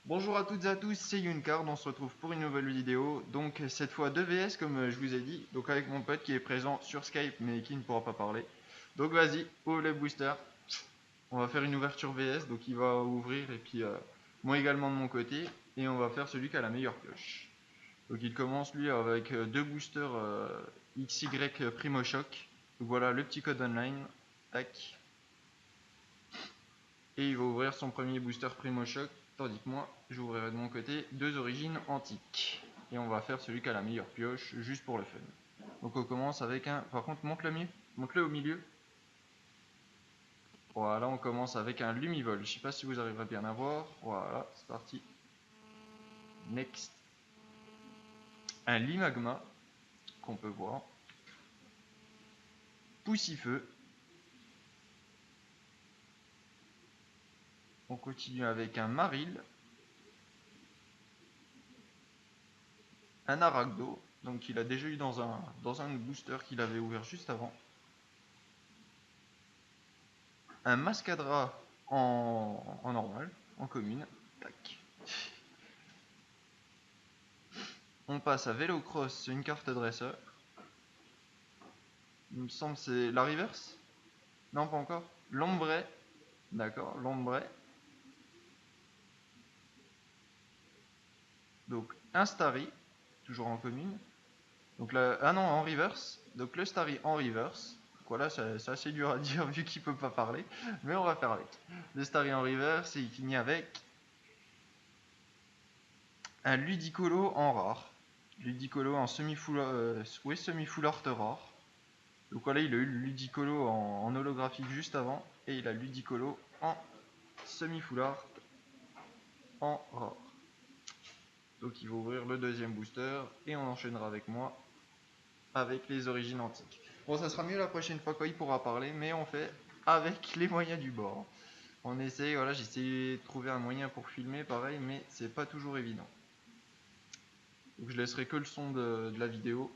Bonjour à toutes et à tous, c'est Yuncard, on se retrouve pour une nouvelle vidéo. Donc cette fois 2 VS comme je vous ai dit, donc avec mon pote qui est présent sur Skype mais qui ne pourra pas parler. Donc vas-y, ouvre le booster. On va faire une ouverture VS, donc il va ouvrir et puis moi également de mon côté. Et on va faire celui qui a la meilleure pioche. Donc il commence lui avec deux boosters XY Primo Shock. Donc voilà le petit code online. Tac. Et il va ouvrir son premier booster Primo Shock, tandis que moi, j'ouvrirai de mon côté deux origines antiques. Et on va faire celui qui a la meilleure pioche, juste pour le fun. Donc on commence avec un... Par contre, monte-le au milieu. Voilà, on commence avec un Lumivol. Je sais pas si vous arriverez bien à voir. Voilà, c'est parti. Next. Un Limagma, qu'on peut voir. Poussifeu. On continue avec un Maril. Un Aragdo. Donc il a déjà eu dans un booster qu'il avait ouvert juste avant. Un Mascadra en normal, en commune. Tac. On passe à Vélocross, une carte dresseur. Il me semble que c'est la reverse. Non, pas encore. L'ombre. D'accord, l'ombre. Donc un Starry, toujours en commune. Donc là, ah non, en reverse. Donc le Starry en reverse. Donc voilà, c'est assez dur à dire vu qu'il peut pas parler. Mais on va faire avec. Le Starry en reverse et il finit avec un Ludicolo en rare. Ludicolo en semi-full art rare. Donc voilà, il a eu le Ludicolo en holographique juste avant. Et il a le Ludicolo en semi-full art en rare. Donc il va ouvrir le deuxième booster. Et on enchaînera avec moi avec les origines antiques. Bon, ça sera mieux la prochaine fois quand il pourra parler. Mais on fait avec les moyens du bord. On essaye, voilà, j'essaie de trouver un moyen pour filmer pareil. Mais c'est pas toujours évident. Donc je laisserai que le son de la vidéo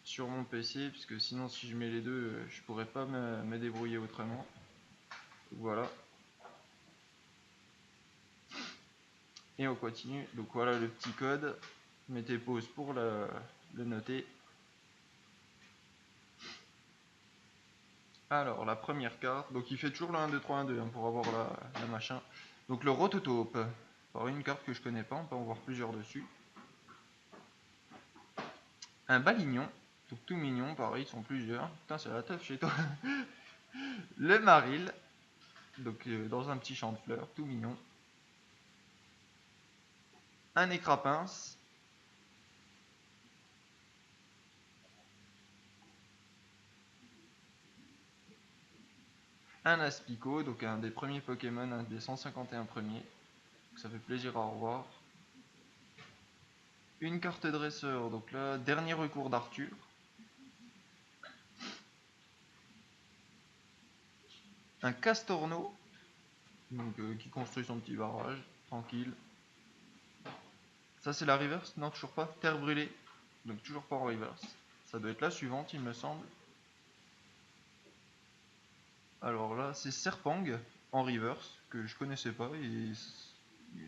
sur mon PC, puisque sinon si je mets les deux, je pourrais pas me débrouiller autrement. Donc voilà. Et on continue. Donc voilà le petit code. Mettez pause pour le noter. Alors la première carte, donc il fait toujours le 1, 2, 3, 1, 2 hein, pour avoir la machin. Donc le Rototope. Alors une carte que je connais pas, on peut en voir plusieurs dessus. Un Balignon. Donc tout mignon, pareil, ils sont plusieurs. Putain, c'est la teuf chez toi. Le Maril. Donc dans un petit champ de fleurs, tout mignon. Un Écrapince. Un Aspico, donc un des premiers Pokémon, un des 151 premiers. Donc ça fait plaisir à revoir. Une carte dresseur, donc là, dernier recours d'Arthur. Un Castorno, donc, qui construit son petit barrage, tranquille. Ça c'est la reverse? Non, toujours pas. Terre brûlée, donc toujours pas en reverse. Ça doit être la suivante, il me semble. Alors là, c'est Serpang en reverse, que je connaissais pas, et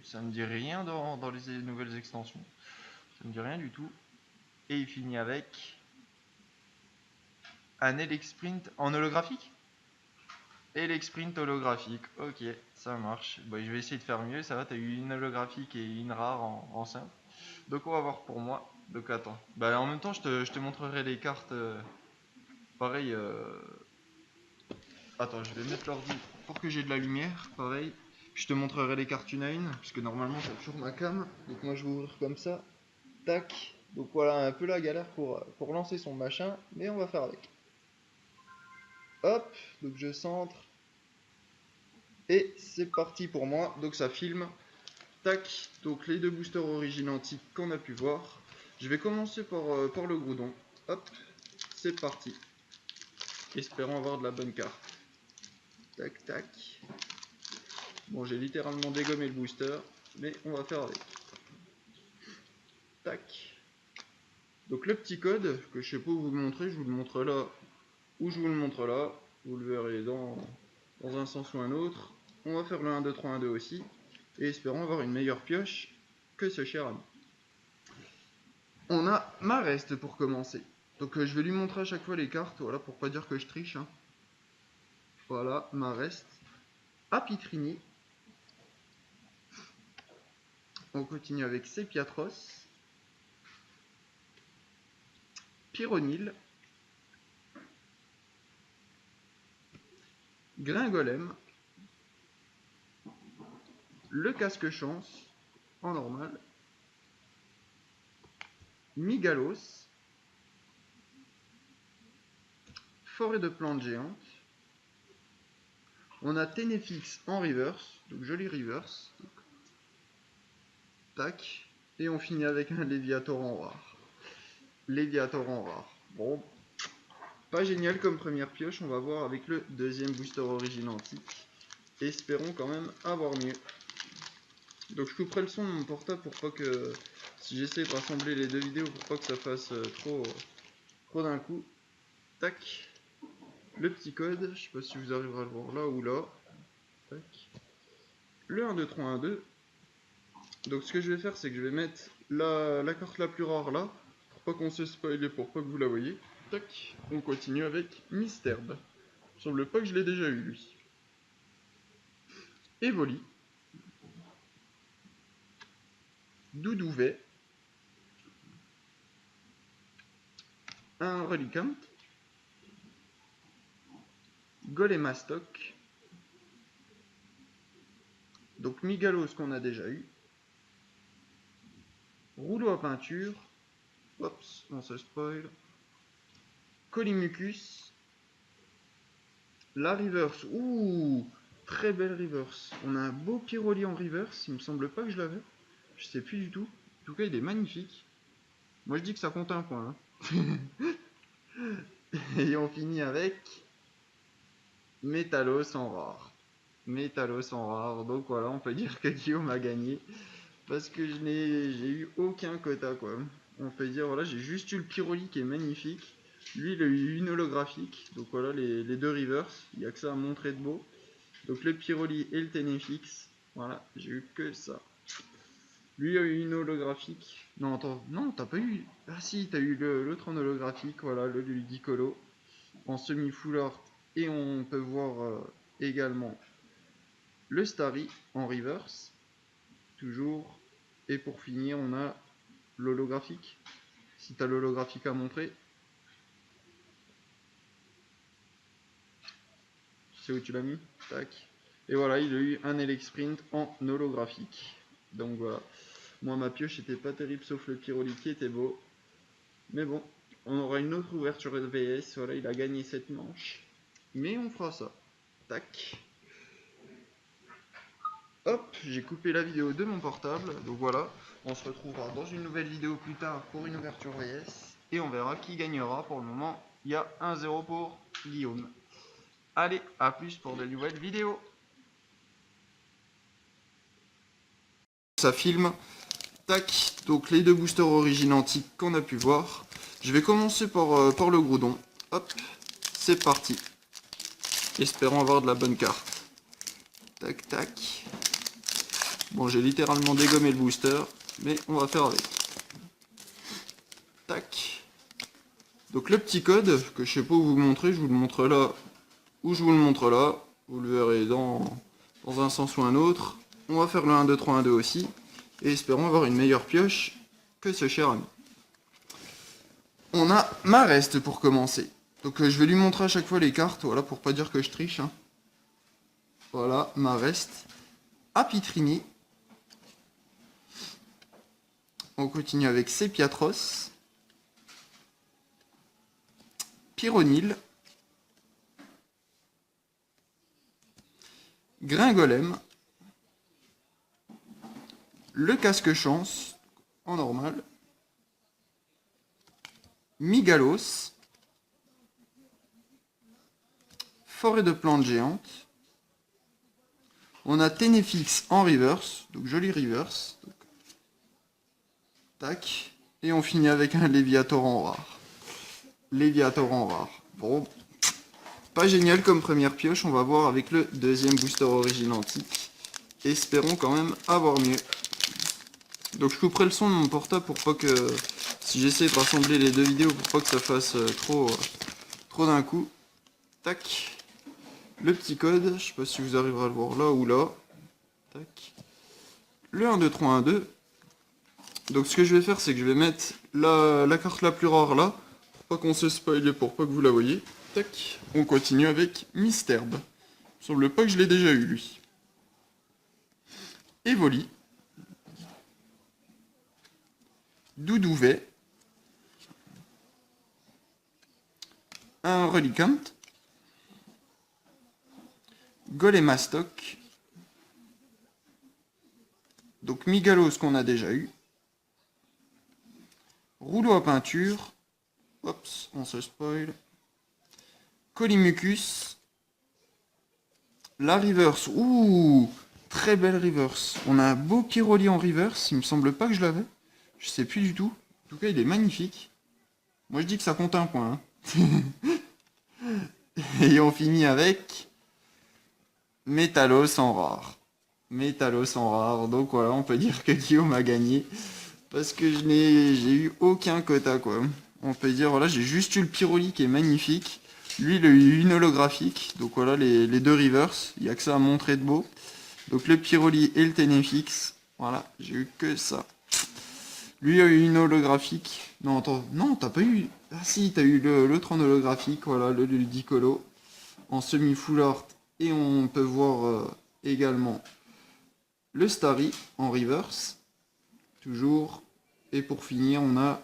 ça me dit rien dans les nouvelles extensions. Ça me dit rien du tout. Et il finit avec un Elexprint en holographique. Elexprint holographique, ok, ça marche. Bon, je vais essayer de faire mieux, ça va, t'as eu une holographique et une rare en simple. Donc on va voir pour moi. Donc attends, bah en même temps je te montrerai les cartes. Pareil, attends, je vais mettre l'ordi pour que j'ai de la lumière, pareil. Je te montrerai les cartes une à une, puisque normalement t'as toujours ma cam. Donc moi je vais ouvrir comme ça, tac. Donc voilà, un peu la galère pour lancer son machin, mais on va faire avec. Hop, donc je centre. Et c'est parti pour moi, donc ça filme. Tac, donc les deux boosters origines antiques qu'on a pu voir. Je vais commencer par le Groudon. Hop, c'est parti. Espérons avoir de la bonne carte. Tac, tac. Bon, j'ai littéralement dégommé le booster, mais on va faire avec. Tac. Donc le petit code, que je sais pas où vous le montrer, je vous le montre là, ou je vous le montre là. Vous le verrez dans un sens ou un autre. On va faire le 1, 2, 3, 1, 2 aussi. et espérons avoir une meilleure pioche que ce cher ami. On a Marest pour commencer. Donc je vais lui montrer à chaque fois les cartes, voilà, pour pas dire que je triche. Hein. Voilà, Marest. Apitrini. On continue avec Sepiatros. Pyronil. Gringolem. Le casque chance en normal. Migalos. Forêt de plantes géantes. On a Ténéfix en reverse, donc joli reverse. Tac. Et on finit avec un Léviator en rare. Léviator en rare. Bon, pas génial comme première pioche, on va voir avec le deuxième booster origine antique. Espérons quand même avoir mieux. Donc je couperai le son de mon portable pour pas que, si j'essaie de rassembler les deux vidéos, pour pas que ça fasse trop d'un coup. Tac. Le petit code, je sais pas si vous arriverez à le voir là ou là. Tac. Le 1, 2, 3, 1, 2. Donc ce que je vais faire, c'est que je vais mettre la carte la plus rare là, pour pas qu'on se spoil et pour pas que vous la voyez. Tac, on continue avec Misterbe. Il me semble pas que je l'ai déjà eu lui. Evoli. Doudouvet. Un Reliquant. Golemastoc. Donc Migalos qu'on a déjà eu. Rouleau à peinture. Oups, on se spoil. Colimucus. La reverse. Ouh, très belle reverse. On a un beau Pyroli en reverse. Il me semble pas que je l'avais. Je sais plus du tout. En tout cas, il est magnifique. Moi, je dis que ça compte un point. Hein. Et on finit avec Métalos en rare. Métalos en rare. Donc voilà, on peut dire que Guillaume a gagné. Parce que j'ai eu aucun quota, quoi. On peut dire, voilà, j'ai juste eu le Pyroli qui est magnifique. Lui, il a eu une holographique. Donc voilà, les deux reverse. Il n'y a que ça à montrer de beau. Donc le Pyroli et le Ténéfix. Voilà, j'ai eu que ça. Lui a eu une holographique. Non, attends, non, t'as pas eu. Ah si, t'as eu l'autre en holographique, voilà, le Ludicolo. En semi-full art. Et on peut voir également le Starry en reverse. Toujours. Et pour finir, on a l'holographique. Si t'as l'holographique à montrer. Tu sais où tu l'as mis? Tac. Et voilà, il a eu un Elexprint en holographique. Donc voilà. Moi, ma pioche était pas terrible, sauf le Pyroli qui était beau. Mais bon, on aura une autre ouverture de VS. Voilà, il a gagné cette manche. Mais on fera ça. Tac. Hop, j'ai coupé la vidéo de mon portable. Donc voilà, on se retrouvera dans une nouvelle vidéo plus tard pour une ouverture VS. Et on verra qui gagnera. Pour le moment, il y a 1-0 pour Guillaume. Allez, à plus pour de nouvelles vidéos. Ça filme. Tac, donc les deux boosters origine antique qu'on a pu voir. Je vais commencer par le Groudon. Hop, c'est parti. Espérons avoir de la bonne carte. Tac, tac. Bon, j'ai littéralement dégommé le booster, mais on va faire avec. Tac. Donc le petit code, que je sais pas où vous montrer, je vous le montre là, ou je vous le montre là. Vous le verrez dans un sens ou un autre. On va faire le 1, 2, 3, 1, 2 aussi. Et espérons avoir une meilleure pioche que ce cher ami. On a Marest pour commencer. Donc je vais lui montrer à chaque fois les cartes, voilà, pour pas dire que je triche. Hein. Voilà, Marest. Apitrini. On continue avec Sepiatros. Pyronil. Gringolem. Le casque chance, en normal. Migalos. Forêt de plantes géantes. On a Ténéfix en reverse, donc joli reverse. Donc, tac. Et on finit avec un Léviator en rare. Léviator en rare. Bon, pas génial comme première pioche, on va voir avec le deuxième booster origine antique. espérons quand même avoir mieux. Donc je couperai le son de mon portable pour pas que, si j'essaie de rassembler les deux vidéos, pour pas que ça fasse trop d'un coup. Tac. Le petit code, je sais pas si vous arriverez à le voir là ou là. Tac. Le 1, 2, 3, 1, 2. Donc ce que je vais faire, c'est que je vais mettre la carte la plus rare là, pour pas qu'on se spoil, pour pas que vous la voyez. Tac. On continue avec Misterbe. Il me semble pas que je l'ai déjà eu lui. Evoli. Doudouvet. Un Reliquant. Golemastoc. Donc Migalos qu'on a déjà eu. Rouleau à peinture. Oups, on se spoil. Colimucus. La reverse. Ouh, très belle reverse. On a un beau Pyroli en reverse. Il me semble pas que je l'avais. Je sais plus du tout. En tout cas, il est magnifique. Moi, je dis que ça compte un point. Hein. Et on finit avec Métalos en rare. Métalos en rare. Donc voilà, on peut dire que Guillaume a gagné. Parce que j'ai eu aucun quota, quoi. On peut dire, voilà, j'ai juste eu le Pyroli qui est magnifique. Lui, il a eu une holographique. Donc voilà, les deux reverse. Il n'y a que ça à montrer de beau. Donc le Pyroli et le Ténéfix. Voilà, j'ai eu que ça. Lui a eu une holographique. Non, attends, non, t'as pas eu. Ah si, t'as eu l'autre en holographique, voilà, le Ludicolo. En semi-full art. Et on peut voir également le Starry en reverse. Toujours. Et pour finir, on a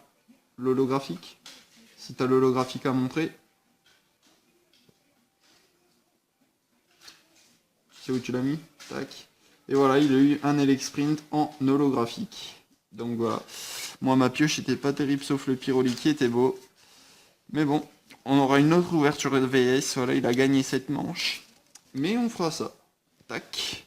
l'holographique. Si t'as l'holographique à montrer. C'est où tu l'as mis? Tac. Et voilà, il a eu un Elexprint en holographique. Donc voilà. Moi, ma pioche était pas terrible, sauf le Pyroli qui était beau. Mais bon, on aura une autre ouverture de VS. Voilà, il a gagné cette manche. Mais on fera ça. Tac.